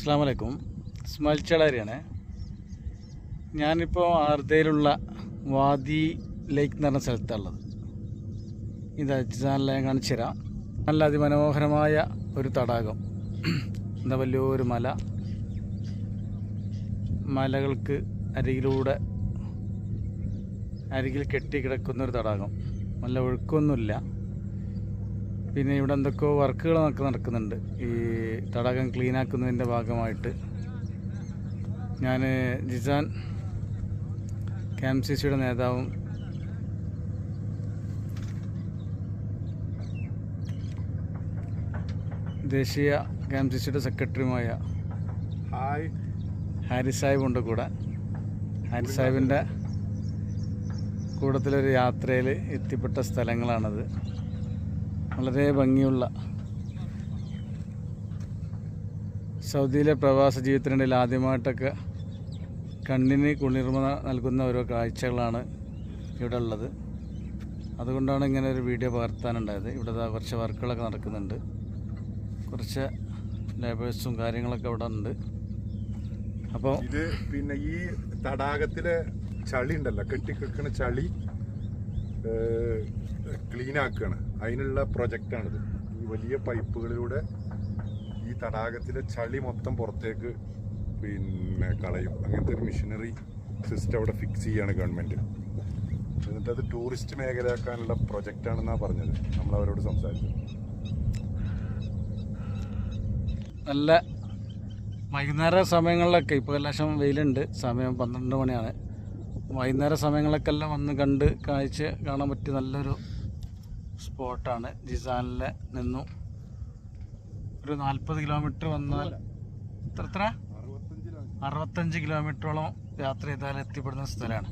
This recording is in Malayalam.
അസ്സാം വലൈക്കും. ഇസ്മായിൽ ചേളാരിയാണ്. ഞാനിപ്പോൾ ആർദയിലുള്ള വാദി ലേക്ക് എന്ന് പറഞ്ഞ സ്ഥലത്തുള്ളത്. ഇത് അജ്സാനിലെ ഞാൻ കാണിച്ചു തരാം. നല്ല അതിമനോഹരമായ ഒരു തടാകം. എന്താ വലിയൊരു മലകൾക്ക് അരികിൽ കെട്ടിക്കിടക്കുന്നൊരു തടാകം. നല്ല ഒഴുക്കൊന്നുമില്ല. പിന്നെ ഇവിടെ എന്തൊക്കെയോ വർക്കുകൾ നടക്കുന്നുണ്ട്. ഈ തടാകം ക്ലീനാക്കുന്നതിൻ്റെ ഭാഗമായിട്ട് ഞാൻ ജിസാൻ KMCCയുടെ നേതാവും ദേശീയ KMCCയുടെ സെക്രട്ടറിയുമായ ഹാരിസ് സാഹിബ് ഉണ്ട് കൂടെ. ഹാരിസ് സാഹിബിൻ്റെ കൂട്ടത്തിലൊരു യാത്രയിൽ എത്തിപ്പെട്ട സ്ഥലങ്ങളാണത്. വളരെ ഭംഗിയുള്ള സൗദിയിലെ പ്രവാസ ജീവിതത്തിനിടയിൽ ആദ്യമായിട്ടൊക്കെ കണ്ണിന് കുളിർമ നൽകുന്ന ഓരോ കാഴ്ചകളാണ് ഇവിടെ ഉള്ളത്. അതുകൊണ്ടാണ് ഇങ്ങനെ ഒരു വീഡിയോ പകർത്താനുണ്ടായത്. ഇവിടെ കുറച്ച് വർക്കുകളൊക്കെ നടക്കുന്നുണ്ട്. കുറച്ച് ലേബേഴ്സും കാര്യങ്ങളൊക്കെ ഇവിടെ ഉണ്ട്. അപ്പോൾ ഇത് പിന്നെ ഈ തടാകത്തിലെ ചളി ഉണ്ടല്ലോ, കെട്ടിക്കിടക്കുന്ന ചളി ക്ലീൻ ആക്കുകയാണ്. അതിനുള്ള പ്രൊജക്റ്റാണിത്. ഈ വലിയ പൈപ്പുകളിലൂടെ ഈ തടാകത്തിലെ ചളി മൊത്തം പുറത്തേക്ക് പിന്നെ കളയും. അങ്ങനത്തെ ഒരു മിഷനറി സിസ്റ്റം അവിടെ ഫിക്സ് ചെയ്യാണ് ഗവൺമെൻറ്. എന്നിട്ട് അത് ടൂറിസ്റ്റ് മേഖലയാക്കാനുള്ള പ്രൊജക്റ്റാണെന്നാണ് പറഞ്ഞത്. നമ്മളവരോട് സംസാരിച്ചു. നല്ല വൈകുന്നേര സമയങ്ങളിലൊക്കെ ഇപ്പോൾ കലാശം വെയിലുണ്ട്. സമയം 12 മണിയാണ്. വൈകുന്നേര സമയങ്ങളിലൊക്കെ എല്ലാം വന്ന് കണ്ട് കാഴ്ച കാണാൻ പറ്റിയ നല്ലൊരു സ്പോട്ടാണ്. ജിസാനിൽ നിന്നും ഒരു 40 കിലോമീറ്റർ വന്നാൽ എത്ര 65 കിലോമീറ്ററോളം യാത്ര ചെയ്താൽ എത്തിപ്പെടുന്ന സ്ഥലമാണ്.